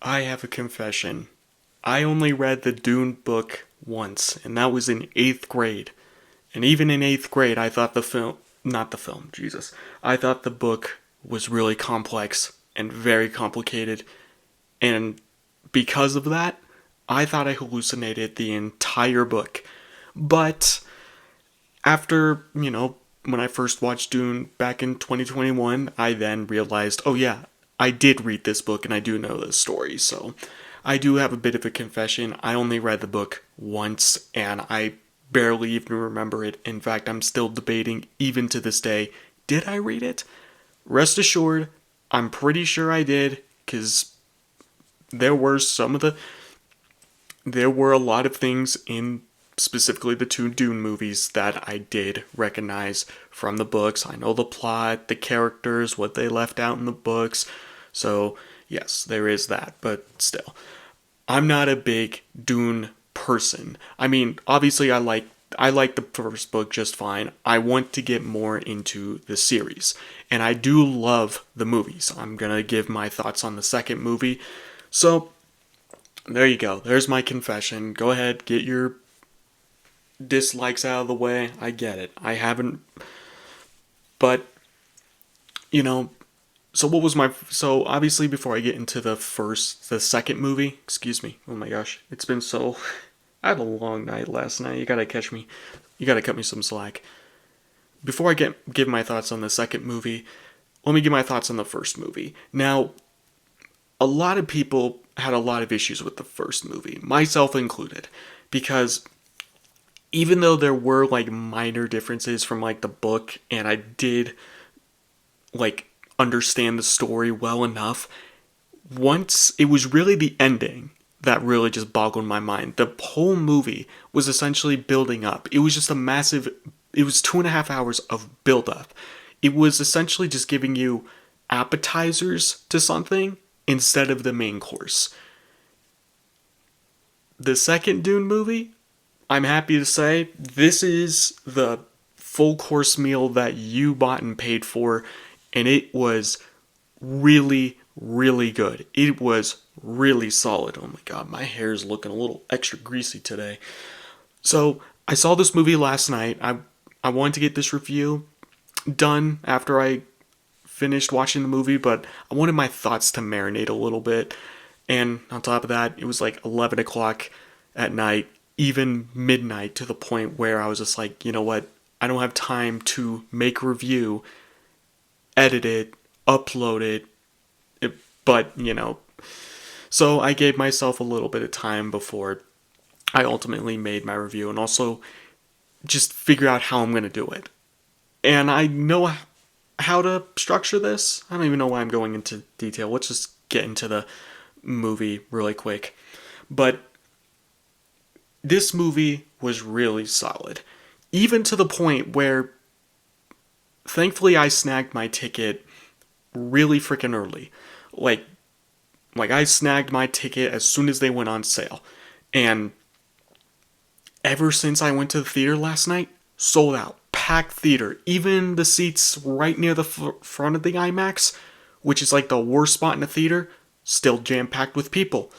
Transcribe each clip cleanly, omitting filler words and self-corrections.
I have a confession. I only read the Dune book once, and that was in 8th grade. And even in 8th grade, I thought the film, not the film, Jesus, I thought the book was really complex and very complicated. And because of that, I thought I hallucinated the entire book. But after, when I first watched Dune back in 2021, I then realized, oh yeah, I did read this book and I do know this story. So I do have a bit of a confession. I only read the book once and I barely even remember it. In fact, I'm still debating, even to this day, did I read it? Rest assured, I'm pretty sure I did, because there were some of the there were a lot of things in specifically the two Dune movies that I did recognize from the books. I know the plot, the characters, what they left out in the books. So, yes, there is that, but still. I'm not a big Dune person. I mean, obviously I like the first book just fine. I want to get more into the series. And I do love the movies. I'm going to give my thoughts on the second movie. So, there you go. There's my confession. Go ahead, get your dislikes out of the way. I get it. I haven't, but you know. So what was my? So obviously, before I get into the second movie. Excuse me. Oh my gosh, it's been so. I had a long night last night. You gotta catch me. You gotta cut me some slack. Before I give my thoughts on the second movie, let me give my thoughts on the first movie. Now, a lot of people had a lot of issues with the first movie, myself included, because even though there were like minor differences from like the book and I did like understand the story well enough, once it was really the ending that really just boggled my mind. The whole movie was essentially building up. It was just a massive, it was 2.5 hours of build up. It was essentially just giving you appetizers to something instead of the main course. The second Dune movie, I'm happy to say, this is the full course meal that you bought and paid for, and it was really, really good. It was really solid. Oh my god, my hair is looking a little extra greasy today. So, I saw this movie last night. I wanted to get this review done after I finished watching the movie, but I wanted my thoughts to marinate a little bit. And on top of that, it was like 11 o'clock at night, even midnight, to the point where I was just like, you know what? I don't have time to make a review, edit it, upload it, but. So I gave myself a little bit of time before I ultimately made my review and also just figure out how I'm going to do it. And I know how to structure this. I don't even know why I'm going into detail. Let's just get into the movie really quick. But this movie was really solid. Even to the point where, thankfully, I snagged my ticket really freaking early. Like, like I snagged my ticket as soon as they went on sale. And ever since I went to the theater last night, sold out. Packed theater. Even the seats right near the front of the IMAX, which is like the worst spot in the theater, still jam packed with people.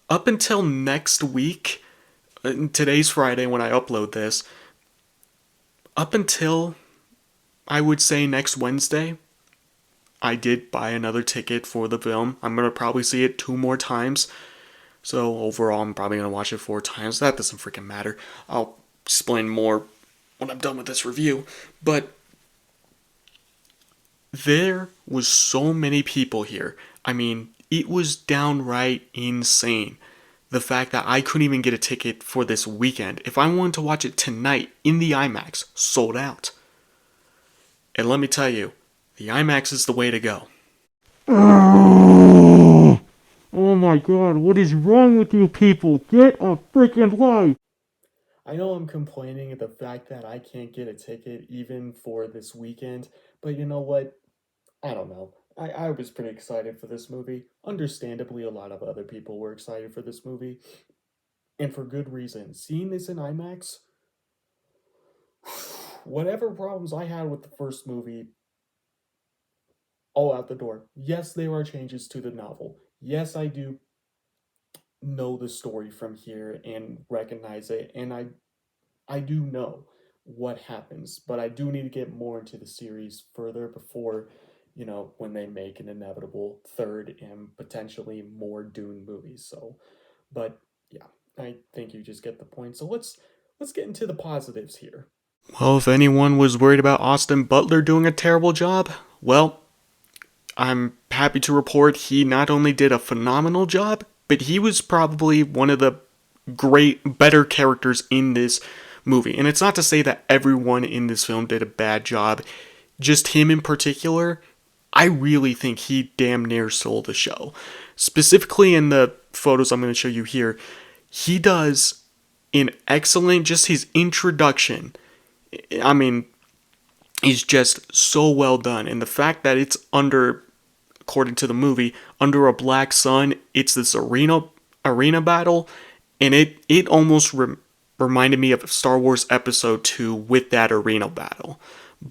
Up until next week, today's Friday when I upload this, up until I would say next Wednesday, I did buy another ticket for the film. I'm going to probably see it 2 more times. So overall, I'm probably going to watch it 4 times. That doesn't freaking matter. I'll explain more when I'm done with this review. But there was so many people here. I mean, it was downright insane. The fact that I couldn't even get a ticket for this weekend. If I wanted to watch it tonight in the IMAX, sold out. And let me tell you, the IMAX is the way to go. Oh my god, what is wrong with you people? Get a freaking life! I know I'm complaining at the fact that I can't get a ticket even for this weekend, but you know what? I don't know. I was pretty excited for this movie. Understandably, a lot of other people were excited for this movie, and for good reason. Seeing this in IMAX, whatever problems I had with the first movie, all out the door. Yes, there are changes to the novel. Yes, I do know the story from here and recognize it, and I do know what happens, but I do need to get more into the series further before, when they make an inevitable third and potentially more Dune movies. So, but yeah, I think you just get the point. So let's get into the positives here. Well, if anyone was worried about Austin Butler doing a terrible job, well, I'm happy to report he not only did a phenomenal job, but he was probably one of the better characters in this movie. And it's not to say that everyone in this film did a bad job, just him in particular. I really think he damn near stole the show. Specifically in the photos I'm going to show you here, he does an excellent, just his introduction. I mean, is just so well done. And the fact that it's under, according to the movie, under a black sun, it's this arena battle, and it almost reminded me of Star Wars Episode 2 with that arena battle.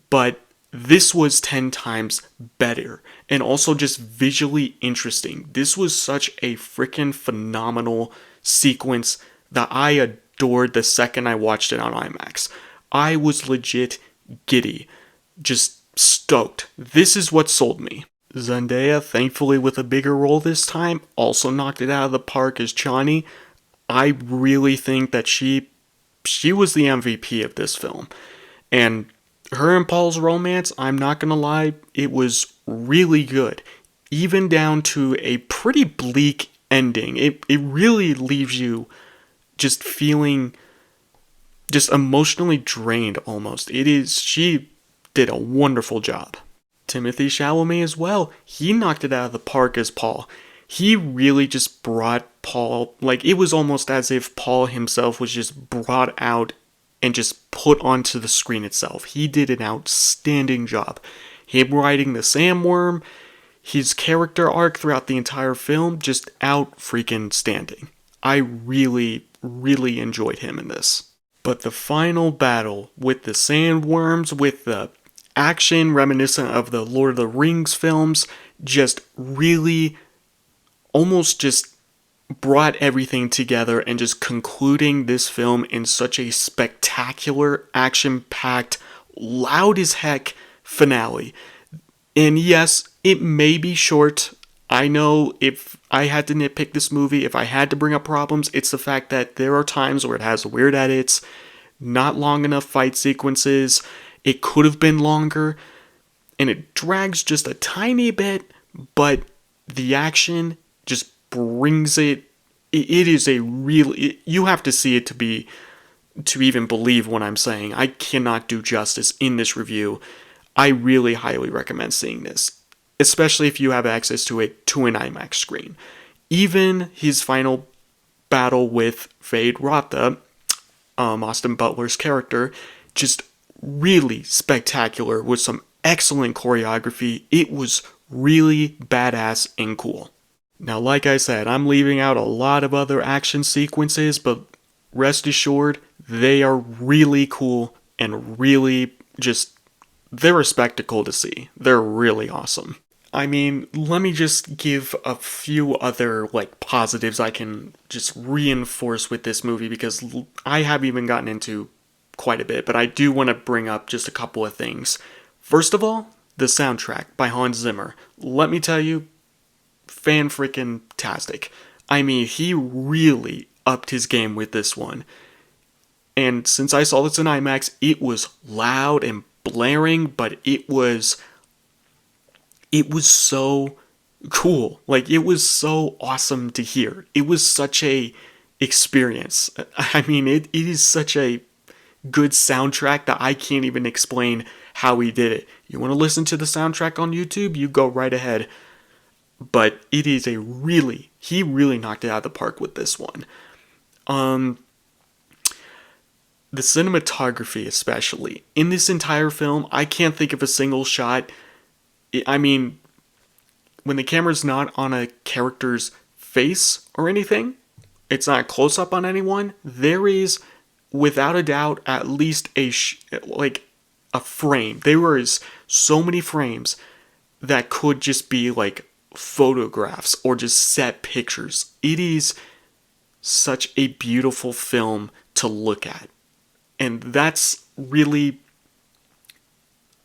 But this was 10 times better and also just visually interesting. This was such a freaking phenomenal sequence that I adored the second I watched it on IMAX. I was legit giddy, just stoked. This is what sold me. Zendaya, thankfully with a bigger role this time, also knocked it out of the park as Chani. I really think that she was the MVP of this film. And her and Paul's romance, I'm not gonna lie, it was really good. Even down to a pretty bleak ending. It really leaves you just feeling just emotionally drained almost. She did a wonderful job. Timothy Chalamet as well. He knocked it out of the park as Paul. He really just brought Paul, like it was almost as if Paul himself was just brought out and just put onto the screen itself. He did an outstanding job. Him riding the sandworm, his character arc throughout the entire film, just out freaking standing. I really, really enjoyed him in this. But the final battle with the sandworms, with the action reminiscent of the Lord of the Rings films, just really almost just brought everything together and just concluding this film in such a spectacular, action-packed, loud as heck finale. And yes, it may be short. I know if I had to nitpick this movie, if I had to bring up problems, it's the fact that there are times where it has weird edits, not long enough fight sequences, it could have been longer, and it drags just a tiny bit, but the action just brings it. It is a real. You have to see it to even believe what I'm saying. I cannot do justice in this review. I really highly recommend seeing this, especially if you have access to an IMAX screen. Even his final battle with Fade Rotha, Austin Butler's character, just really spectacular with some excellent choreography. It was really badass and cool. Now, like I said, I'm leaving out a lot of other action sequences, but rest assured, they are really cool and really just, they're a spectacle to see. They're really awesome. I mean, let me just give a few other, positives I can just reinforce with this movie, because I haven't even gotten into quite a bit, but I do want to bring up just a couple of things. First of all, the soundtrack by Hans Zimmer. Let me tell you, fan-freaking-tastic. I mean, he really upped his game with this one. And since I saw this in IMAX, it was loud and blaring, but it was so cool. It was so awesome to hear. It was such a experience. I mean, it is such a good soundtrack that I can't even explain how he did it. You want to listen to the soundtrack on YouTube? You go right ahead. But it is he really knocked it out of the park with this one. The cinematography especially. In this entire film, I can't think of a single shot. I mean, when the camera's not on a character's face or anything, it's not close up on anyone, there is, without a doubt, at least a frame. There was so many frames that could just be photographs or just set pictures. It is such a beautiful film to look at. And that's really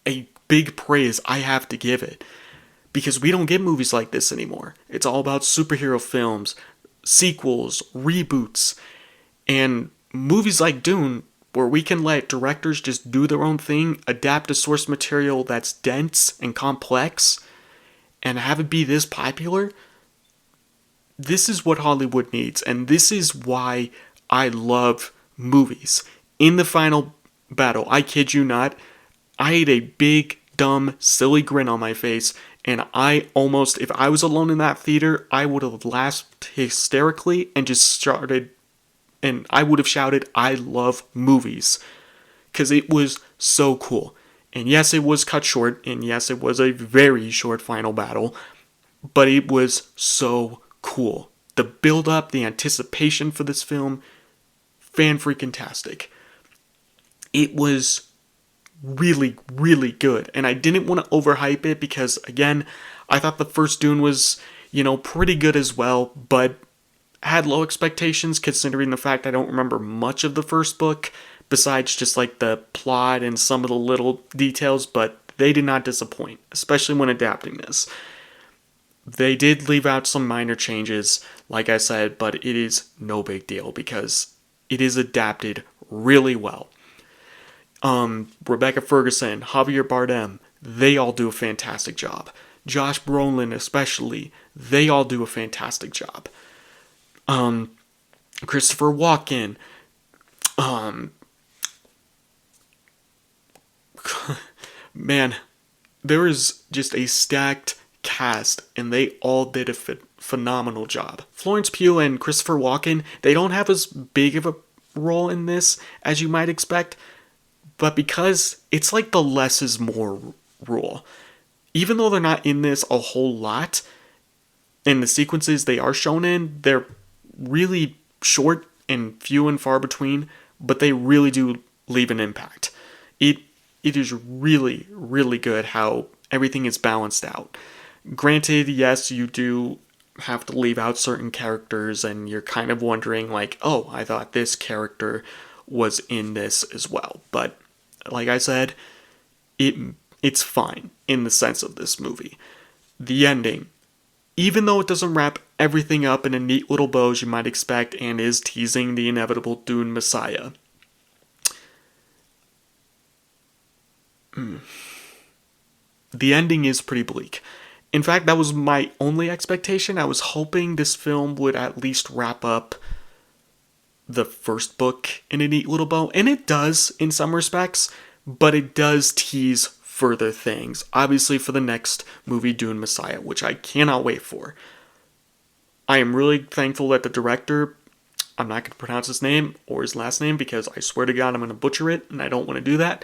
a big praise I have to give it. Because we don't get movies like this anymore. It's all about superhero films, sequels, reboots, and movies like Dune, where we can let directors just do their own thing, adapt a source material that's dense and complex, and have it be this popular. This is what Hollywood needs, and this is why I love movies. In the final battle, I kid you not, I had a big, dumb, silly grin on my face, and I almost, if I was alone in that theater, I would have laughed hysterically and just started, and I would have shouted, I love movies. Because it was so cool. And yes, it was cut short, and yes, it was a very short final battle, but it was so cool. The build up, the anticipation for this film, fan-freaking-tastic. It was really, really good. And I didn't want to overhype it because, again, I thought the first Dune was, pretty good as well, but had low expectations considering the fact I don't remember much of the first book besides just like the plot and some of the little details, but they did not disappoint, especially when adapting this. They did leave out some minor changes, like I said, but it is no big deal because it is adapted really well. Rebecca Ferguson, Javier Bardem, they all do a fantastic job. Josh Brolin especially, they all do a fantastic job. Christopher Walken, man, there is just a stacked cast, and they all did a phenomenal job. Florence Pugh and Christopher Walken, they don't have as big of a role in this as you might expect, but because it's like the less is more rule. Even though they're not in this a whole lot, and the sequences they are shown in, they're really short and few and far between, but they really do leave an impact. It is really, really good how everything is balanced out. Granted, yes, you do have to leave out certain characters, and you're kind of wondering, like, oh, I thought this character was in this as well. But, like I said, it's fine in the sense of this movie. The ending, even though it doesn't wrap everything up in a neat little bow as you might expect and is teasing the inevitable Dune Messiah, the ending is pretty bleak. In fact, that was my only expectation. I was hoping this film would at least wrap up the first book in a neat little bow, and it does in some respects, but it does tease further things, obviously for the next movie, Dune Messiah, which I cannot wait for. I am really thankful that the director, I'm not going to pronounce his name or his last name because I swear to God I'm going to butcher it, and I don't want to do that.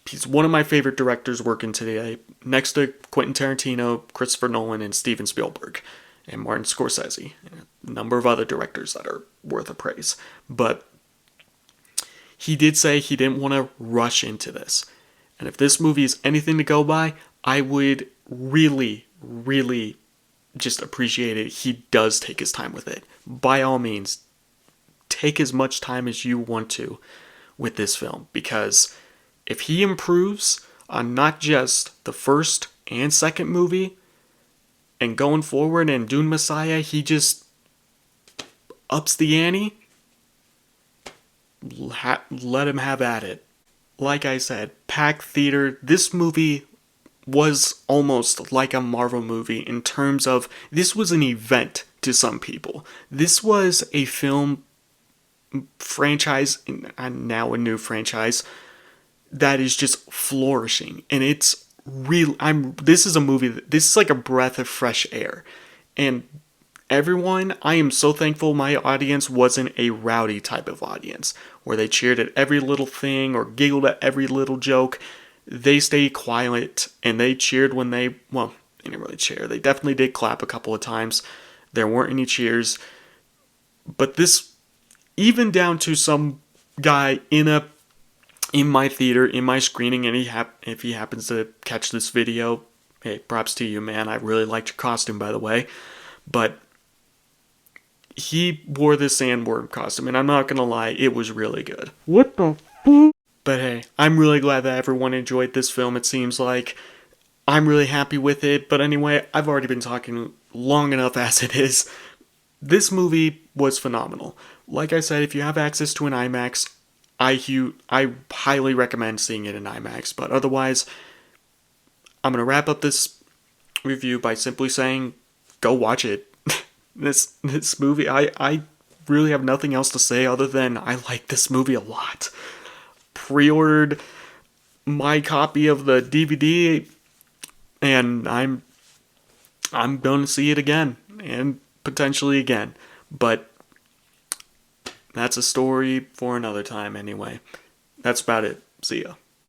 He's one of my favorite directors working today, next to Quentin Tarantino, Christopher Nolan, and Steven Spielberg, and Martin Scorsese, and a number of other directors that are worth a praise. But he did say he didn't want to rush into this. And if this movie is anything to go by, I would really, really just appreciate it. He does take his time with it. By all means, take as much time as you want to with this film, because if he improves on not just the first and second movie, and going forward in Dune Messiah, he just ups the ante, let him have at it. Like I said, packed theater. This movie was almost like a Marvel movie in terms of this was an event to some people. This was a film franchise, and now a new franchise, that is just flourishing, and it's real. This is a movie this is like a breath of fresh air, and everyone, I am so thankful my audience wasn't a rowdy type of audience where they cheered at every little thing or giggled at every little joke. They stayed quiet and they cheered when they didn't really cheer. They definitely did clap a couple of times. There weren't any cheers, but this, even down to some guy in my theater, in my screening, and if he happens to catch this video hey, props to you, man. I really liked your costume, by the way. But he wore the sandworm costume, and I'm not gonna lie, it was really good. What the? But hey, I'm really glad that everyone enjoyed this film, it seems like. I'm really happy with it, but anyway, I've already been talking long enough as it is. This movie was phenomenal. Like I said, if you have access to an IMAX, I highly recommend seeing it in IMAX. But otherwise, I'm gonna wrap up this review by simply saying, go watch it. This movie, I really have nothing else to say other than I like this movie a lot. Pre-ordered my copy of the DVD, and I'm going to see it again and potentially again. But that's a story for another time anyway. That's about it. See ya.